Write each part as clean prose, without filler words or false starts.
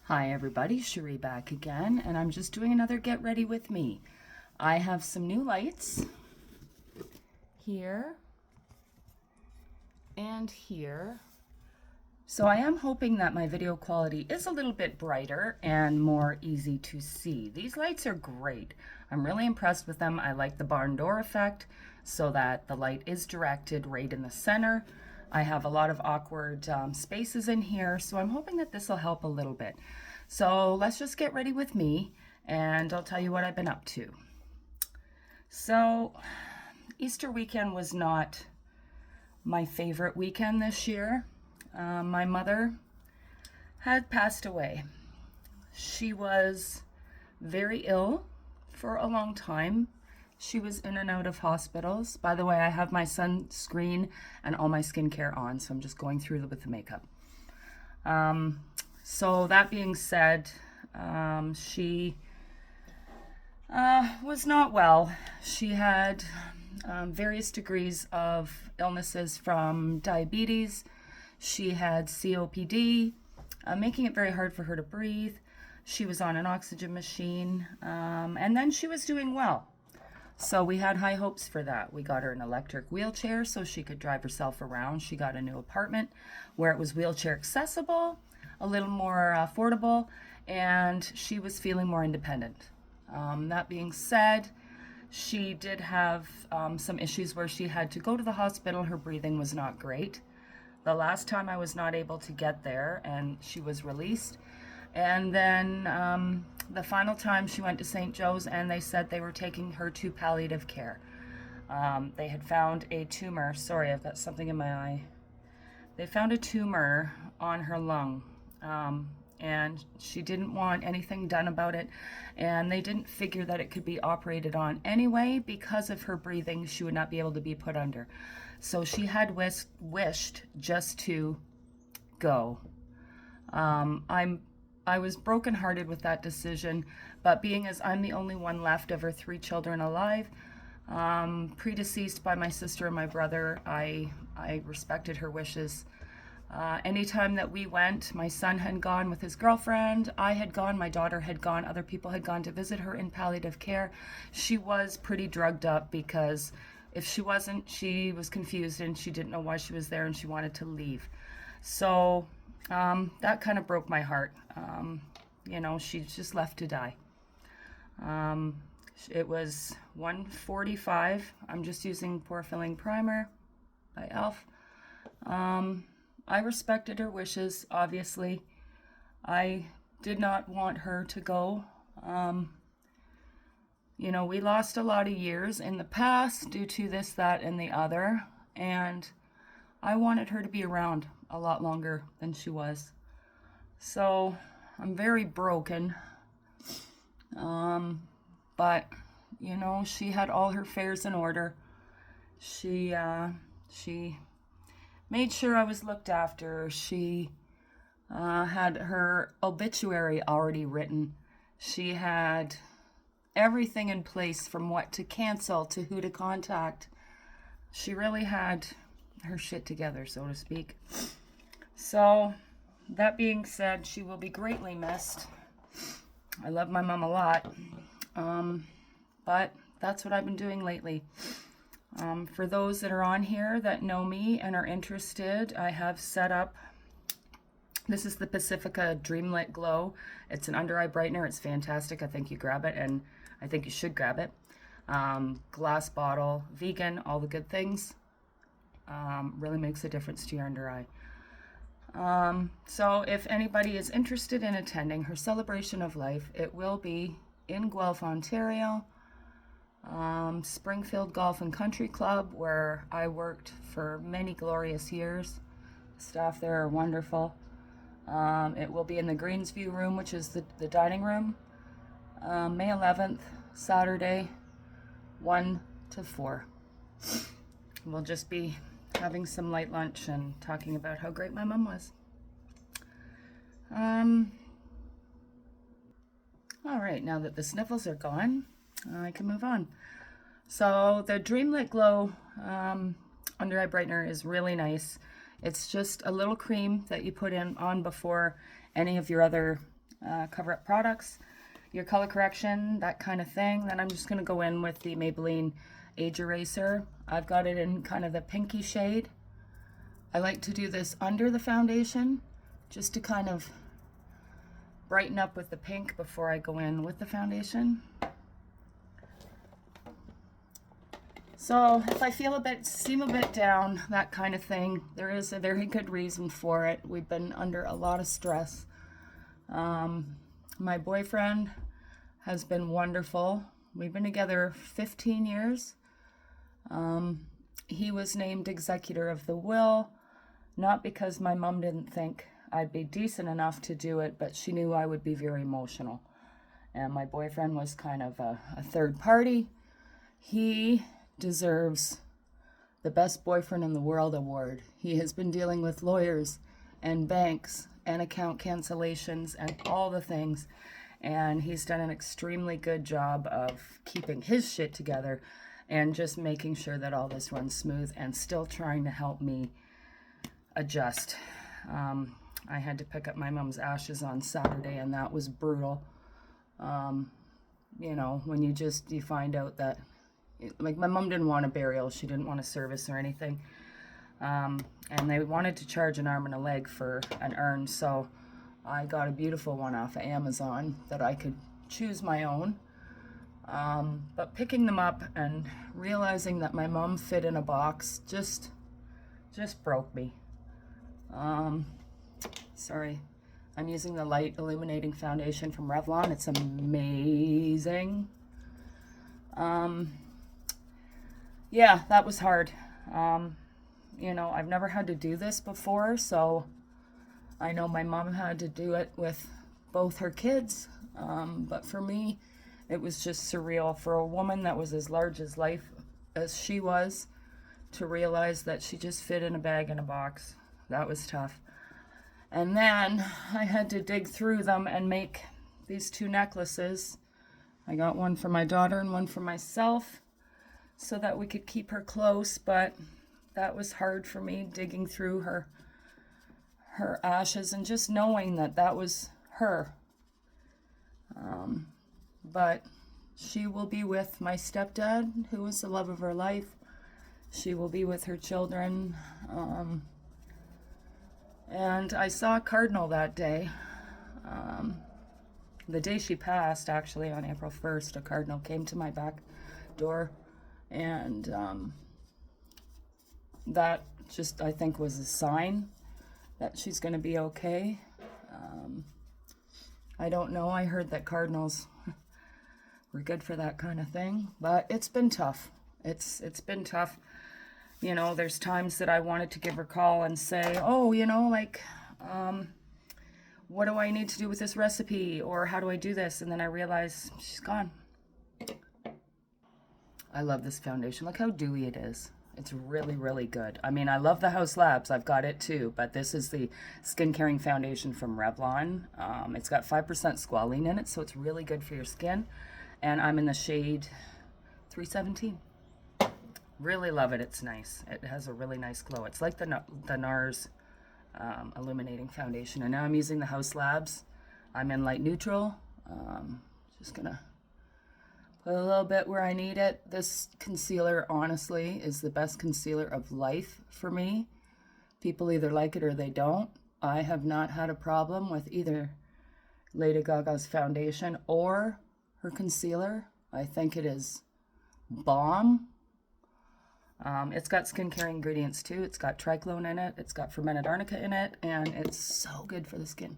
Hi everybody, Cherie back again, and I'm just doing another get ready with me. I have some new lights here and here. So I am hoping that my video quality is a little bit brighter and more easy to see. These lights are great. I'm really impressed with them. I like the barn door effect so that the light is directed right in the center. I have a lot of awkward spaces in here, so I'm hoping that this will help a little bit. So let's just get ready with me and I'll tell you what I've been up to. So Easter weekend was not my favorite weekend this year. My mother had passed away. She was very ill for a long time. She was in and out of hospitals. By the way, I have my sunscreen and all my skincare on, so I'm just going through with the makeup. So that being said, she was not well. She had various degrees of illnesses from diabetes. She had COPD, making it very hard for her to breathe. She was on an oxygen machine, and then she was doing well. So we had high hopes for that. We got her an electric wheelchair so she could drive herself around. She got a new apartment where it was wheelchair accessible, a little more affordable, and she was feeling more independent. That being said, she did have some issues where she had to go to the hospital. Her breathing was not great. The last time I was not able to get there and she was released. And then the final time she went to St. Joe's and they said they were taking her to palliative care. They had found a tumor. Sorry, I've got something in my eye. They found a tumor on her lung. And she didn't want anything done about it. And they didn't figure that it could be operated on anyway. Because of her breathing, she would not be able to be put under. So she had wished just to go. I was brokenhearted with that decision, but being as I'm the only one left of her 3 children alive, predeceased by my sister and my brother, I respected her wishes. Anytime that we went, my son had gone with his girlfriend, I had gone, my daughter had gone, other people had gone to visit her in palliative care. She was pretty drugged up because if she wasn't, she was confused and she didn't know why she was there and she wanted to leave. So that kind of broke my heart. She's just left to die. It was 1:45. I'm just using pore filling primer by e.l.f. I respected her wishes, obviously. I did not want her to go. We lost a lot of years in the past due to this, that, and the other. And I wanted her to be around a lot longer than she was. So I'm very broken. But, she had all her affairs in order. She made sure I was looked after. She had her obituary already written. She had everything in place from what to cancel to who to contact. She really had her shit together, so to speak. So, that being said, she will be greatly missed. I love my mom a lot. But that's what I've been doing lately. For those that are on here that know me and are interested, I have set up, this is the Pacifica Dreamlit Glow. It's an under eye brightener. It's fantastic. I think you grab it, and I think you should grab it. Glass bottle, vegan, all the good things. Really makes a difference to your under eye. So if anybody is interested in attending her celebration of life, it will be in Guelph, Ontario. Springfield Golf and Country Club, where I worked for many glorious years. The staff there are wonderful. It will be in the Greensview room, which is the dining room. May 11th, Saturday, 1 to 4. We'll just be having some light lunch and talking about how great my mom was. All right, now that the sniffles are gone, I can move on. So the Dreamlit Glow under eye brightener is really nice. It's just a little cream that you put on before any of your other cover-up products, your color correction, that kind of thing. Then I'm just going to go in with the Maybelline Age Eraser. I've got it in kind of the pinky shade. I like to do this under the foundation just to kind of brighten up with the pink before I go in with the foundation. So if I seem a bit down, that kind of thing, there is a very good reason for it. We've been under a lot of stress. My boyfriend has been wonderful. We've been together 15 years. He was named executor of the will, not because my mom didn't think I'd be decent enough to do it, but she knew I would be very emotional. And my boyfriend was kind of a third party. He deserves the Best Boyfriend in the World award. He has been dealing with lawyers and banks and account cancellations and all the things, and he's done an extremely good job of keeping his shit together and just making sure that all this runs smooth, and still trying to help me adjust. I had to pick up my mom's ashes on Saturday, and that was brutal. You know, when you find out that, like, my mom didn't want a burial, she didn't want a service or anything, and they wanted to charge an arm and a leg for an urn, so I got a beautiful one off of Amazon that I could choose my own. But picking them up and realizing that my mom fit in a box just broke me. Sorry, I'm using the light illuminating foundation from Revlon. It's amazing. Yeah, that was hard. You know, I've never had to do this before, so I know my mom had to do it with both her kids, but for me, it was just surreal for a woman that was as large as life as she was to realize that she just fit in a bag in a box. That was tough. And then I had to dig through them and make these two necklaces. I got one for my daughter and one for myself so that we could keep her close, but that was hard for me, digging through her ashes and just knowing that that was her. But she will be with my stepdad, who was the love of her life. She will be with her children. And I saw a cardinal that day. The day she passed, actually, on April 1st, a cardinal came to my back door. And that just, I think, was a sign that she's going to be okay. I don't know. I heard that cardinals were good for that kind of thing, but it's been tough. It's been tough. You know, there's times that I wanted to give her a call and say, oh, you know, like, what do I need to do with this recipe? Or how do I do this? And then I realized she's gone. I love this foundation. Look how dewy it is. It's really, really good. I mean, I love the House Labs. I've got it too, but this is the Skin Caring Foundation from Revlon. It's got 5% squalene in it, so it's really good for your skin. And I'm in the shade 317. Really love it. It's nice. It has a really nice glow. It's like the NARS illuminating foundation. And now I'm using the House Labs. I'm in light neutral. Just gonna put a little bit where I need it. This concealer, honestly, is the best concealer of life for me. People either like it or they don't. I have not had a problem with either Lady Gaga's foundation or her concealer. I think it is bomb. It's got skincare ingredients too. It's got triclone in it. It's got fermented arnica in it, and it's so good for the skin.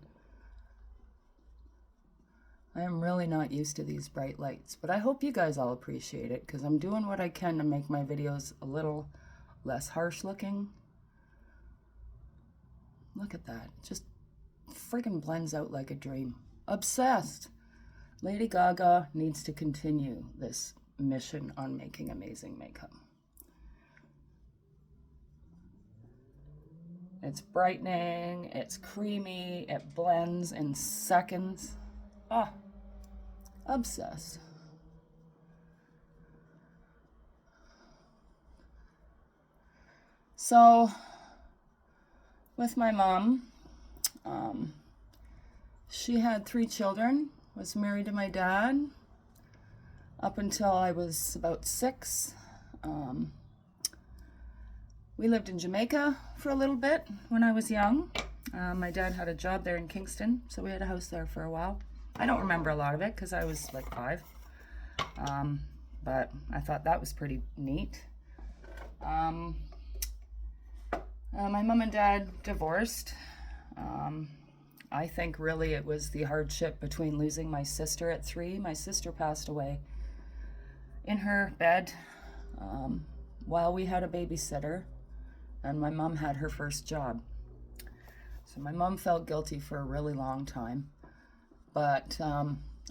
I am really not used to these bright lights, but I hope you guys all appreciate it, because I'm doing what I can to make my videos a little less harsh looking. Look at that. It just friggin' blends out like a dream. Obsessed. Lady Gaga needs to continue this mission on making amazing makeup. It's brightening, it's creamy, it blends in seconds. Ah, obsessed. So, with my mom, She had 3 children, was married to my dad up until I was about 6. Um, we lived in Jamaica for a little bit when I was young. My dad had a job there in Kingston, so we had a house there for a while. I don't remember a lot of it because I was like 5, but I thought that was pretty neat. My mom and dad divorced. I think really it was the hardship between losing my sister at 3. My sister passed away in her bed while we had a babysitter, and my mom had her first job. So my mom felt guilty for a really long time, but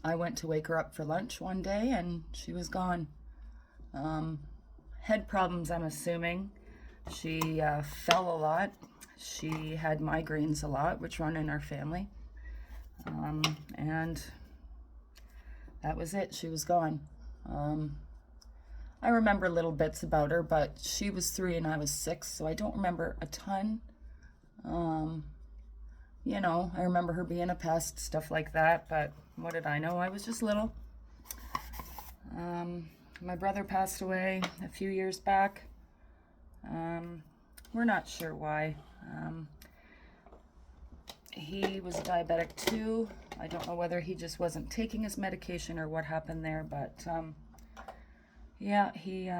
I went to wake her up for lunch one day and she was gone. Head problems, I'm assuming. She fell a lot. She had migraines a lot, which run in our family. And that was it. She was gone. I remember little bits about her, but she was 3 and I was 6, so I don't remember a ton. I remember her being a pest, stuff like that, but what did I know? I was just little. My brother passed away a few years back. We're not sure why. He was diabetic too. I don't know whether he just wasn't taking his medication or what happened there, but he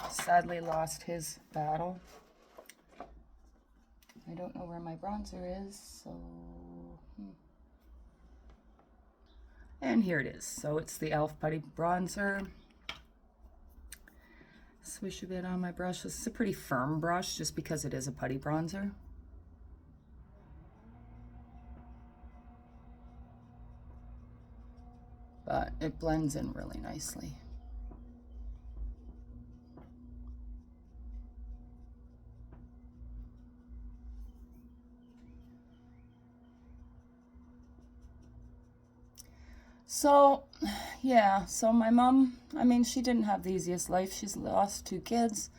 sadly lost his battle. I don't know where my bronzer is, so... And here it is. So it's the e.l.f. Putty Bronzer. Swish a bit on my brush. This is a pretty firm brush just because it is a putty bronzer. But it blends in really nicely. So my mom, she didn't have the easiest life. She's lost 2 kids.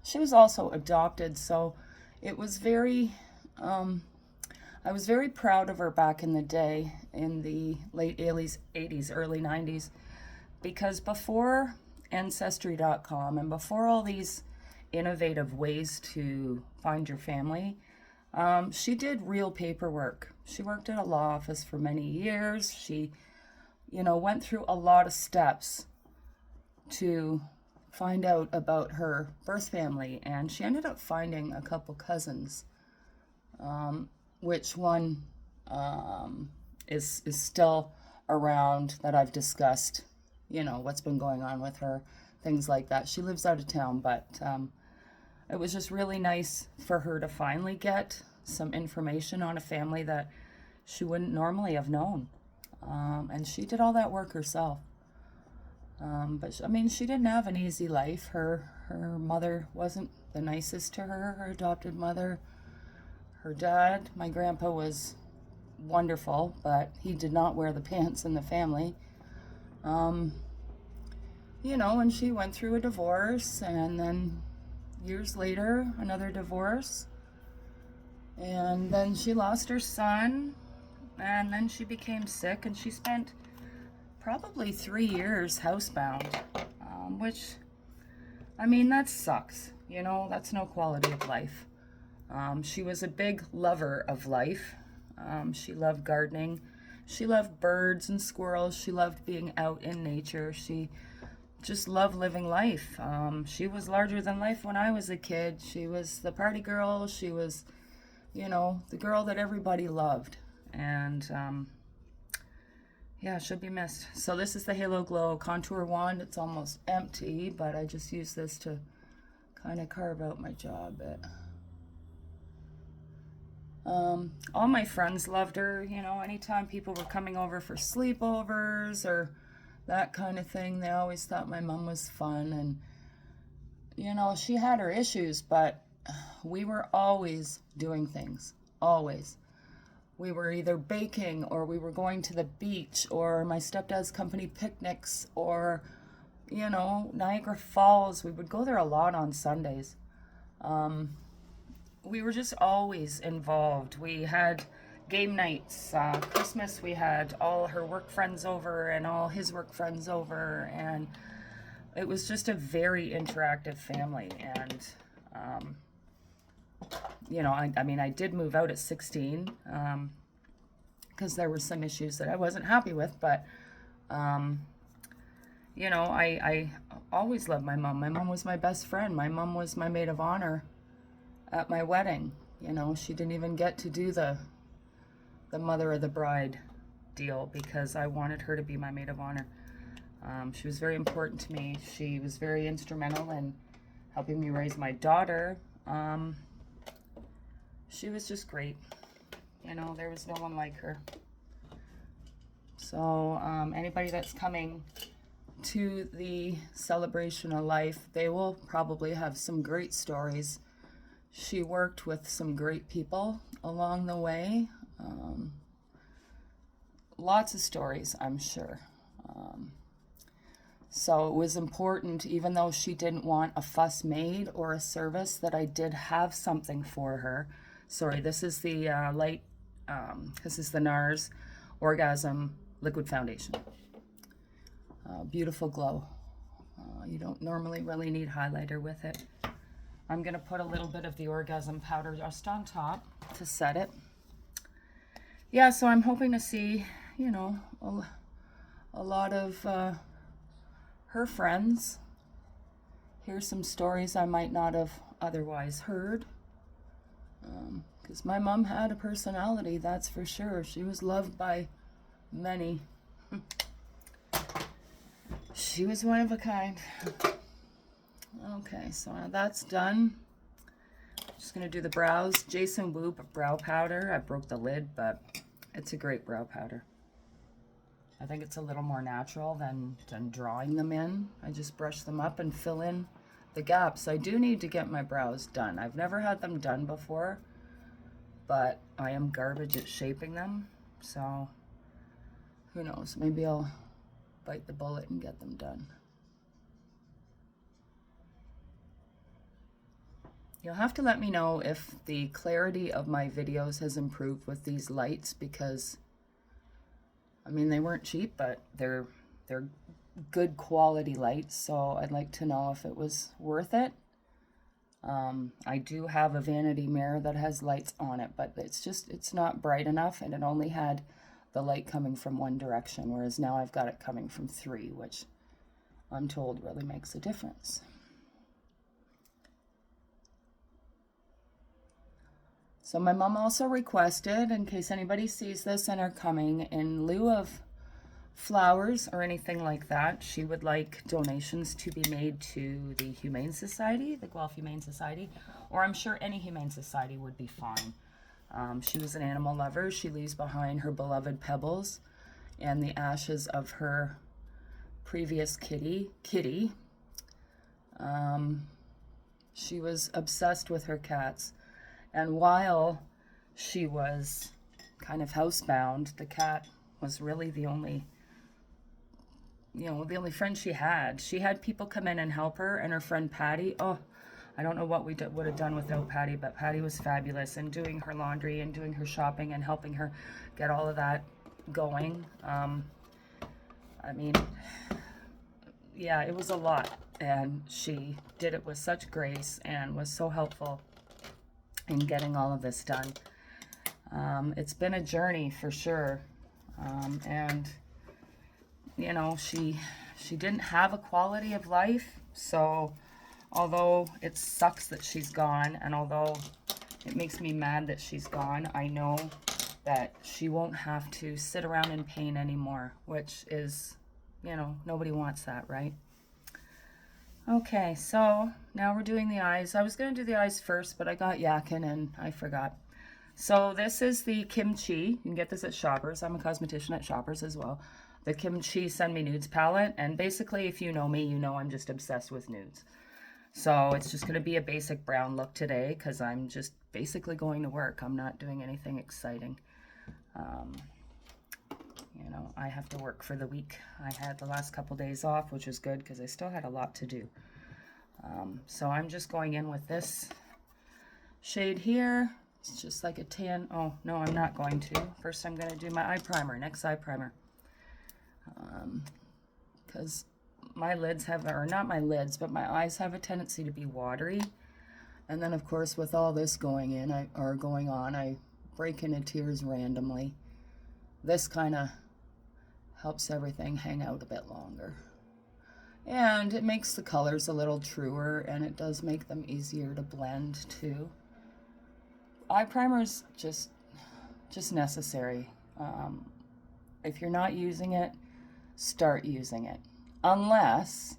She was also adopted, so it was very, I was very proud of her back in the day, in the late 80s, early 90s, because before Ancestry.com and before all these innovative ways to find your family, she did real paperwork. She worked at a law office for many years. She went through a lot of steps to find out about her birth family, and she ended up finding a couple cousins, which one is still around that I've discussed, what's been going on with her, things like that. She lives out of town, but it was just really nice for her to finally get some information on a family that she wouldn't normally have known. And she did all that work herself. But she didn't have an easy life. Her mother wasn't the nicest to her adopted mother. Her dad, my grandpa, was wonderful, but he did not wear the pants in the family. And she went through a divorce, and then years later, another divorce. And then she lost her son. And then she became sick, and she spent probably 3 years housebound, which, that sucks. That's no quality of life. She was a big lover of life. She loved gardening. She loved birds and squirrels. She loved being out in nature. She just loved living life. She was larger than life when I was a kid. She was the party girl. She was, the girl that everybody loved. And should be missed. So this is the Halo Glow contour wand. It's almost empty, but I just use this to kind of carve out my jaw a bit. All my friends loved her. Anytime people were coming over for sleepovers or that kind of thing, they always thought my mom was fun. And she had her issues, but we were always doing things. Always. We were either baking, or we were going to the beach, or my stepdad's company picnics, or, Niagara Falls. We would go there a lot on Sundays. We were just always involved. We had game nights. Christmas, we had all her work friends over and all his work friends over, and it was just a very interactive family. And you know, I mean, I did move out at 16 because there were some issues that I wasn't happy with, but you know, I always loved my mom. My mom was my best friend. My mom was my maid of honor at my wedding. You know, she didn't even get to do the mother of the bride deal because I wanted her to be my maid of honor. She was very important to me. She was very instrumental in helping me raise my daughter. She was just great. You know, there was no one like her. So anybody that's coming to the celebration of life, they will probably have some great stories. She worked with some great people along the way. Lots of stories, I'm sure. So it was important, even though she didn't want a fuss made or a service, that I did have something for her. Sorry, this is the this is the NARS Orgasm Liquid Foundation. Beautiful glow. You don't normally really need highlighter with it. I'm going to put a little bit of the orgasm powder just on top to set it. Yeah, so I'm hoping to see, you know, a lot of her friends. Hear some stories I might not have otherwise heard. Because my mom had a personality, that's for sure. She was loved by many. She was one of a kind. Okay, so now that's done. Just gonna do the brows. Jason Wu brow powder. I broke the lid, but it's a great brow powder. I think it's a little more natural than drawing them in. I just brush them up and fill in the gaps. I do need to get my brows done. I've never had them done before, but I am garbage at shaping them. So who knows? Maybe I'll bite the bullet and get them done. You'll have to let me know if the clarity of my videos has improved with these lights, because I mean, they weren't cheap, but they're good quality lights, so I'd like to know if it was worth it. I do have a vanity mirror that has lights on it, but it's not bright enough, and it only had the light coming from one direction, whereas now I've got it coming from three, which I'm told really makes a difference. So my mom also requested, in case anybody sees this and are coming, in lieu of flowers or anything like that, she would like donations to be made to the Humane Society, the Guelph Humane Society, or I'm sure any Humane Society would be fine. She was an animal lover. She leaves behind her beloved Pebbles and the ashes of her previous Kitty. She was obsessed with her cats. And while she was kind of housebound, the cat was really the only friend she had. She had people come in and help her, and her friend Patty, oh, I don't know what we would have done without Patty, but Patty was fabulous in doing her laundry and doing her shopping and helping her get all of that going. I mean, yeah, it was a lot, and she did it with such grace and was so helpful in getting all of this done. It's been a journey for sure, and you know, she didn't have a quality of life, so although it sucks that she's gone, and although it makes me mad that she's gone, I know that she won't have to sit around in pain anymore, which is, you know, nobody wants that, right? Okay, so now we're doing the eyes. I was going to do the eyes first, but I got yakking and I forgot. So this is the Kimchi. You can get this at Shoppers. I'm a cosmetician at Shoppers as well. The Kimchi Send Me Nudes palette. And basically, if you know me, you know I'm just obsessed with nudes. So it's just going to be a basic brown look today because I'm just basically going to work. I'm not doing anything exciting. You know, I have to work for the week. I had the last couple days off, which was good because I still had a lot to do. So I'm just going in with this shade here. It's just like a tan. Oh, no, I'm not going to. First, I'm going to do my eye primer, next eye primer. Because my lids have, or not my lids, but my eyes have a tendency to be watery. And then, of course, with all this going on, I break into tears randomly. This kind of helps everything hang out a bit longer. And it makes the colors a little truer, and it does make them easier to blend too. Eye primer's just necessary. If you're not using it, start using it. Unless,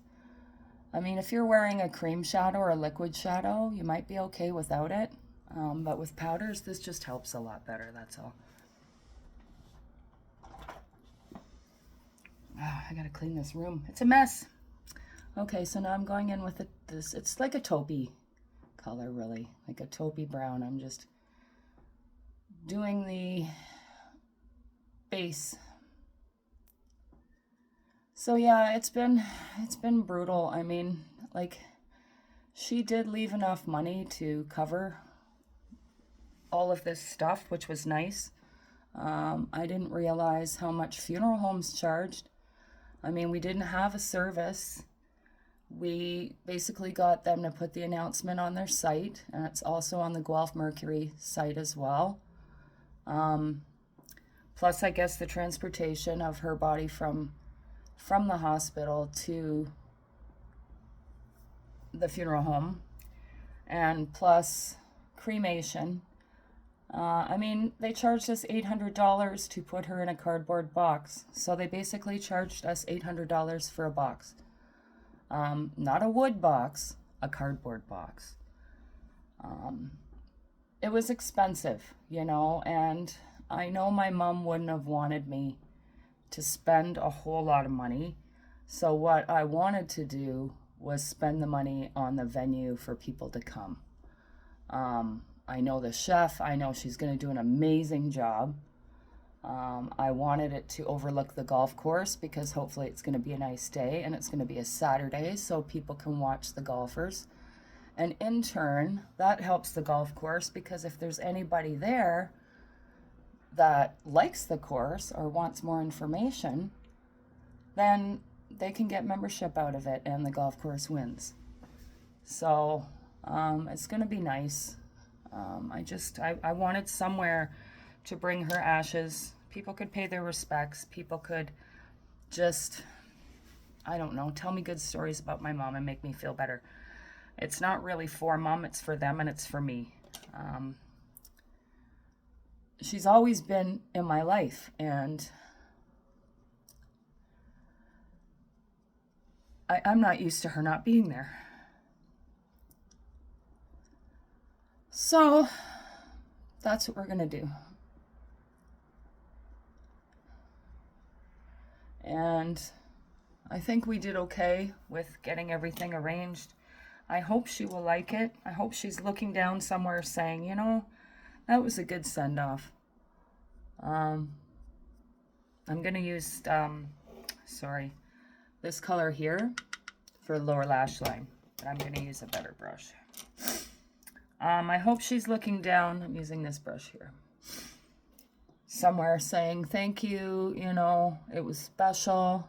I mean, if you're wearing a cream shadow or a liquid shadow, you might be okay without it. But with powders, this just helps a lot better, that's all. Oh, I gotta clean this room. It's a mess. Okay, so now I'm going in with this. It's like a taupey color, really, like a taupey brown. I'm just doing the base. So yeah, it's been brutal. I mean, like, she did leave enough money to cover all of this stuff, which was nice. I didn't realize how much funeral homes charged. I mean, we didn't have a service. We basically got them to put the announcement on their site, and it's also on the Guelph Mercury site as well. Plus, I guess, the transportation of her body from the hospital to the funeral home, and plus cremation. I mean, they charged us $800 to put her in a cardboard box. So they basically charged us $800 for a box. Not a wood box, a cardboard box. It was expensive, you know, and I know my mom wouldn't have wanted me to spend a whole lot of money. So what I wanted to do was spend the money on the venue for people to come. I know the chef. I know she's going to do an amazing job. I wanted it to overlook the golf course because hopefully it's going to be a nice day, and it's going to be a Saturday so people can watch the golfers. And in turn, that helps the golf course because if there's anybody there that likes the course or wants more information, then they can get membership out of it and the golf course wins. So it's going to be nice. I wanted somewhere to bring her ashes. People could pay their respects. People could just, I don't know, tell me good stories about my mom and make me feel better. It's not really for mom, it's for them, and it's for me. She's always been in my life, and I'm not used to her not being there. So that's what we're going to do. And I think we did okay with getting everything arranged. I hope she will like it. I hope she's looking down somewhere saying, you know, that was a good send-off. I'm going to use, this color here for the lower lash line. But I'm going to use a better brush. I hope she's looking down. I'm using this brush here. Somewhere saying, thank you, you know, it was special.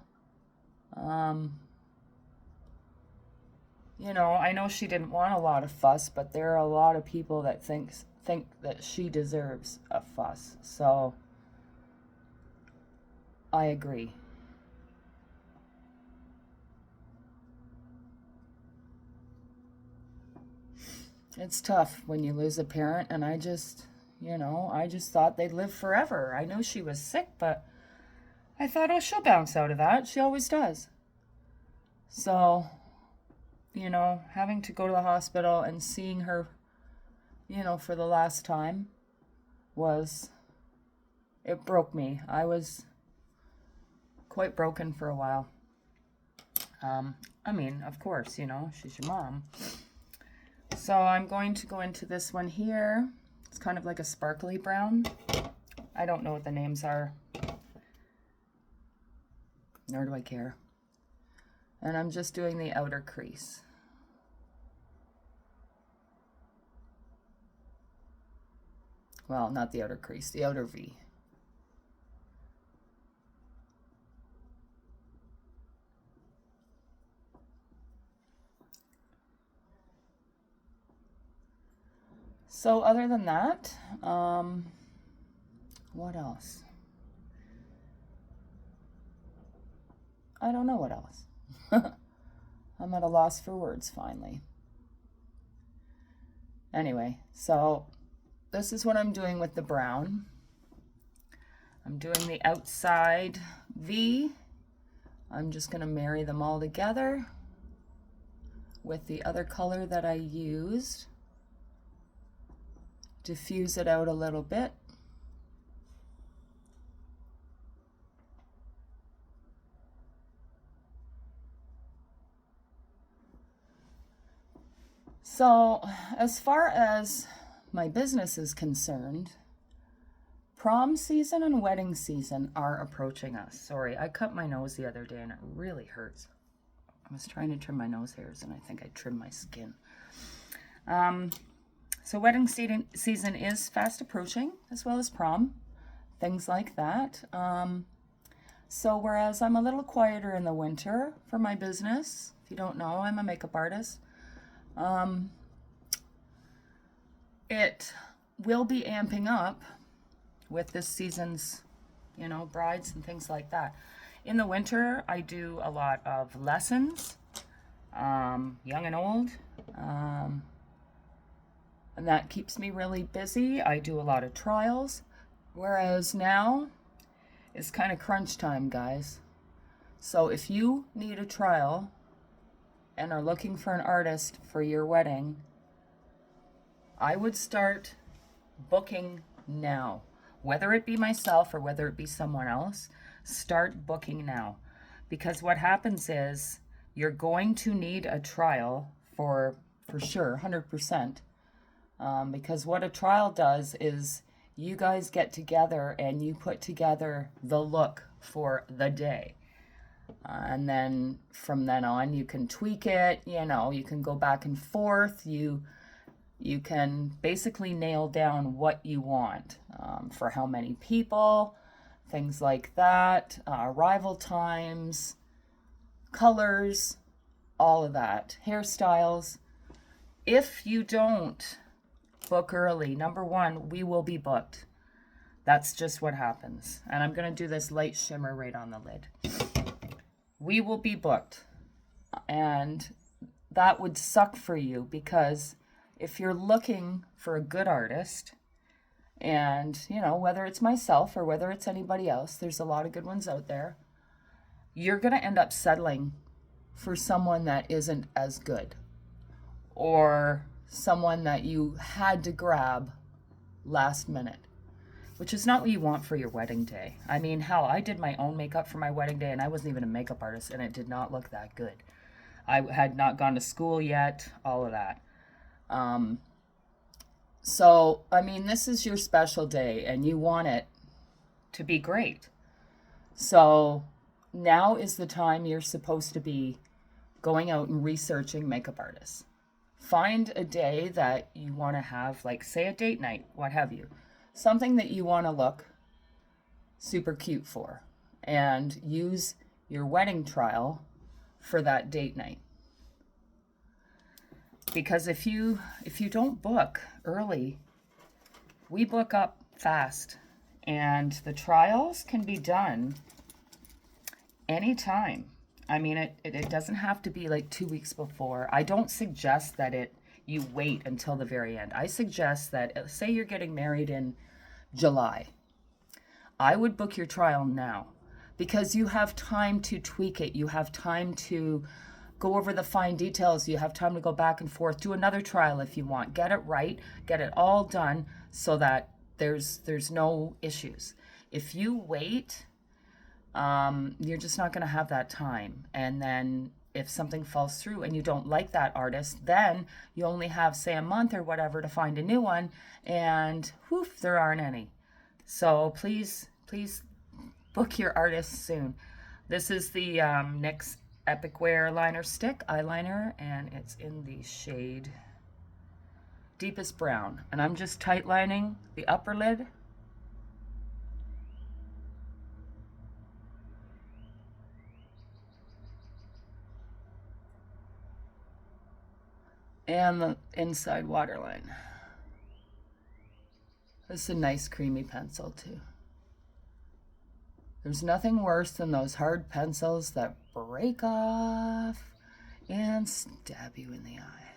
You know, I know she didn't want a lot of fuss, but there are a lot of people that think that she deserves a fuss. So I agree. It's tough when you lose a parent, and I just thought they'd live forever. I know she was sick, but I thought, oh, she'll bounce out of that. She always does. So, you know, having to go to the hospital and seeing her, you know, for the last time it broke me. I was quite broken for a while. I mean, of course, you know, she's your mom. So I'm going to go into this one here. It's kind of like a sparkly brown. I don't know what the names are. Nor do I care. And I'm just doing the outer crease. Well, not the outer crease, the outer V. So other than that, what else? I don't know what else. I'm at a loss for words finally. Anyway, so this is what I'm doing with the brown. I'm doing the outside V. I'm just going to marry them all together with the other color that I used. Diffuse it out a little bit. So as far as my business is concerned, prom season and wedding season are approaching us. Sorry, I cut my nose the other day and it really hurts. I was trying to trim my nose hairs and I think I trimmed my skin. So wedding season is fast approaching, as well as prom, things like that. So whereas I'm a little quieter in the winter for my business, if you don't know, I'm a makeup artist. It will be amping up with this season's, brides and things like that. In the winter, I do a lot of lessons, young and old, and that keeps me really busy. I do a lot of trials, whereas now is kind of crunch time, guys. So if you need a trial and are looking for an artist for your wedding, I would start booking now. Whether it be myself or whether it be someone else, start booking now. Because what happens is you're going to need a trial for sure, 100%. Because what a trial does is you guys get together and you put together the look for the day. And then from then on, you can tweak it, you can go back and forth. You can basically nail down what you want for how many people, things like that, arrival times, colors, all of that, hairstyles. If you don't book early, number one, we will be booked. That's just what happens. And I'm going to do this light shimmer right on the lid. We will be booked. And that would suck for you because if you're looking for a good artist, and, whether it's myself or whether it's anybody else, there's a lot of good ones out there, you're going to end up settling for someone that isn't as good or someone that you had to grab last minute, which is not what you want for your wedding day. I mean, hell, I did my own makeup for my wedding day and I wasn't even a makeup artist and it did not look that good. I had not gone to school yet, all of that. So, I mean, this is your special day and you want it to be great. So now is the time you're supposed to be going out and researching makeup artists. Find a day that you want to have, like say a date night, what have you. Something that you want to look super cute for, and use your wedding trial for that date night. Because if you don't book early, we book up fast, and the trials can be done anytime. I mean, it doesn't have to be like 2 weeks before. I don't suggest that you wait until the very end. I suggest that, say you're getting married in July, I would book your trial now because you have time to tweak it. You have time to go over the fine details. You have time to go back and forth, do another trial if you want, get it right, get it all done so that there's no issues. If you wait, you're just not going to have that time. And then if something falls through and you don't like that artist, then you only have, say, a month or whatever to find a new one, and whoof, there aren't any. So please book your artists soon. This is the NYX Epic Wear Liner Stick eyeliner, and it's in the shade deepest brown. And I'm just tight lining the upper lid. And the inside waterline. This is a nice creamy pencil too. There's nothing worse than those hard pencils that break off and stab you in the eye.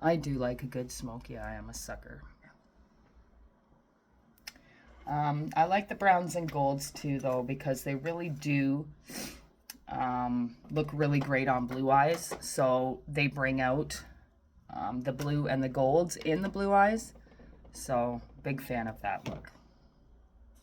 I do like a good smoky eye. I'm a sucker. I like the browns and golds too, though, because they really do look really great on blue eyes. So they bring out the blue and the golds in the blue eyes. So big fan of that look.